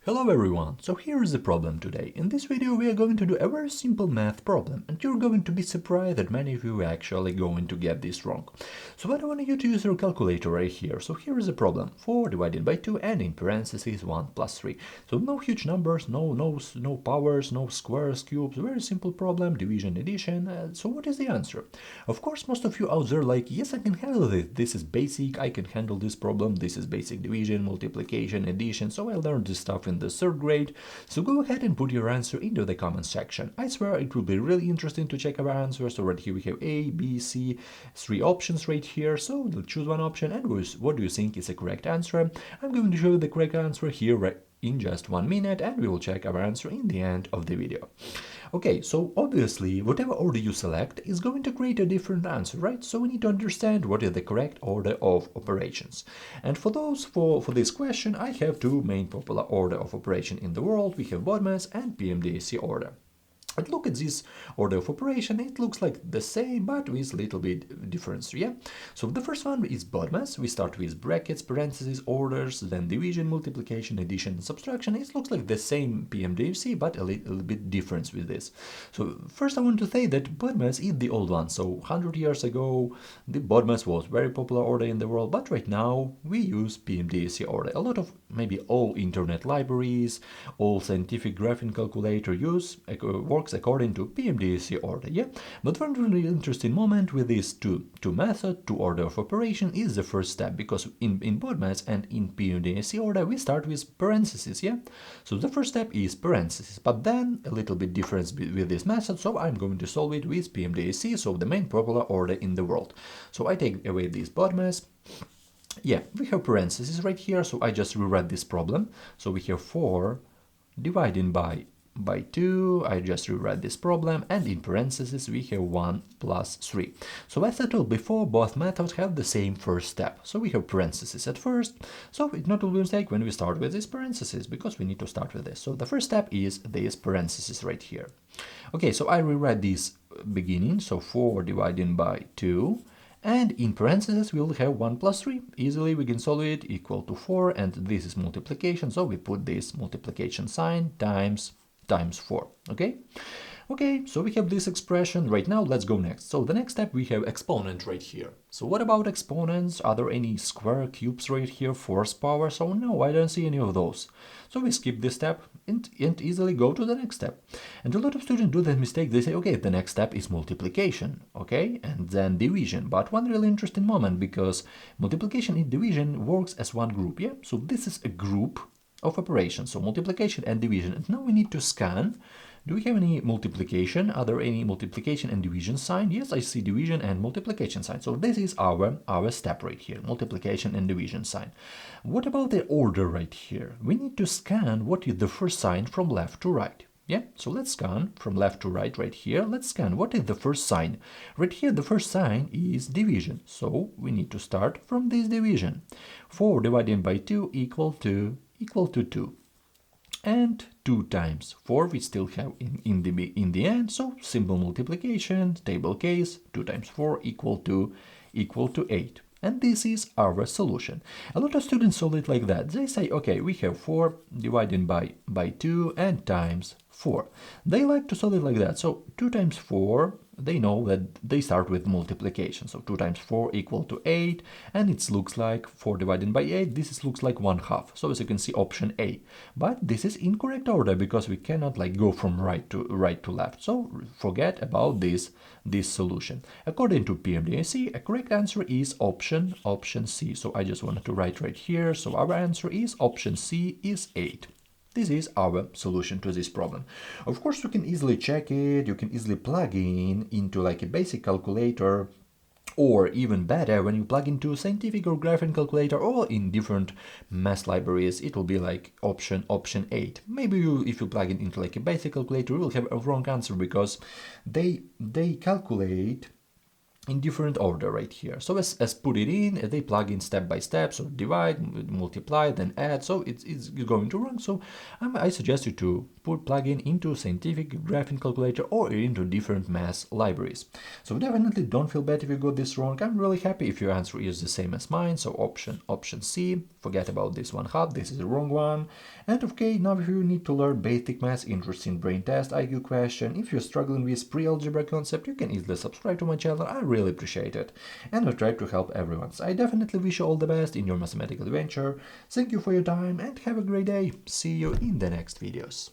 Hello everyone, so here is the problem today. In this video we are going to do a very simple math problem and you're going to be surprised that many of you are actually going to get this wrong. So what I want you to use your calculator right here. So here is the problem, 4 divided by 2 and in parentheses 1 plus 3. So no huge numbers, no powers, no squares, cubes, very simple problem, division, addition. So what is the answer? Of course most of you out there like, yes I can handle it, this is basic, I can handle this problem, this is basic division, multiplication, addition, so I learned this stuff in the third grade, so go ahead and put your answer into the comment section. I swear it will be really interesting to check our answers. So right here we have A, B, C, 3 options right here, so let's choose one option and what do you think is the correct answer? I'm going to show you the correct answer here right in just 1 minute and we will check our answer in the end of the video. Okay, so obviously whatever order you select is going to create a different answer, right? So we need to understand what is the correct order of operations. And for this question I have two main popular order of operation in the world. We have BODMAS and PEMDAS order. And look at this order of operation, it looks like the same but with little bit difference, yeah? So the first one is BODMAS. We start with brackets, parentheses, orders, then division, multiplication, addition, and subtraction. It looks like the same PEMDAS but a little bit difference with this. So first I want to say that BODMAS is the old one. So 100 years ago the BODMAS was very popular order in the world, but right now we use PEMDAS order. A lot of, maybe all internet libraries, all scientific graphing calculator works according to PEMDAS order, yeah? But one really interesting moment with these two method, two order of operation is the first step, because in BODMAS and in PEMDAS order we start with parentheses, yeah? So the first step is parentheses, but then a little bit difference with this method, so I'm going to solve it with PEMDAS, so the main popular order in the world. So I take away this BODMAS. Yeah, we have parentheses right here, so I just rewrite this problem. So we have 4 dividing by 2, I just rewrite this problem, and in parentheses we have 1 plus 3. So as I told before, both methods have the same first step. So we have parentheses at first, so it's not a mistake when we start with these parentheses, because we need to start with this. So the first step is these parentheses right here. Okay, so I rewrite this beginning, so 4 dividing by 2, and in parentheses we will have 1 plus 3. Easily we can solve it, equal to 4, and this is multiplication, so we put this multiplication sign times 4, okay? Okay, so we have this expression. Right now let's go next. So the next step we have exponent right here. So what about exponents? Are there any square, cubes right here, fourth power? So no, I don't see any of those. So we skip this step and easily go to the next step. And a lot of students do that mistake. They say, okay, the next step is multiplication, okay, and then division. But one really interesting moment, because multiplication and division works as one group, yeah? So this is a group of operations, so multiplication and division. And now we need to scan. Do we have any multiplication? Are there any multiplication and division sign? Yes, I see division and multiplication sign. So this is our step right here, multiplication and division sign. What about the order right here? We need to scan what is the first sign from left to right. Yeah, so let's scan from left to right right here. Let's scan what is the first sign. Right here the first sign is division. So we need to start from this division. 4 divided by 2 equal to 2. And 2 times 4 we still have in the end, so simple multiplication, table case, 2 times 4 equal to 8. And this is our solution. A lot of students solve it like that. They say, okay, we have 4 divided by 2 and times 4. They like to solve it like that. So 2 times 4, they know that they start with multiplication. So 2 times 4 equal to 8, and it looks like 4 divided by 8. This looks like 1/2. So as you can see, option A. But this is incorrect order, because we cannot like go from right to left. So forget about this solution. According to PEMDAS, a correct answer is option C. So I just wanted to write right here. So our answer is option C is 8. This is our solution to this problem. Of course, you can easily check it, you can easily plug into like a basic calculator, or even better, when you plug into scientific or graphing calculator or in different math libraries, it will be like option 8. Maybe if you plug it into like a basic calculator, you will have a wrong answer, because they calculate in different order right here. So as put it in, they plug in step by step, so divide, multiply, then add, so it's going to run. So I suggest you to plug in into scientific graphing calculator or into different math libraries. So definitely don't feel bad if you got this wrong. I'm really happy if your answer is the same as mine. So option C, forget about this 1/2, this is the wrong one. And okay, now if you need to learn basic math, interesting brain test, IQ question, if you're struggling with pre-algebra concept, you can easily subscribe to my channel. I really appreciate it, and I try to help everyone. So I definitely wish you all the best in your mathematical adventure. Thank you for your time and have a great day. See you in the next videos.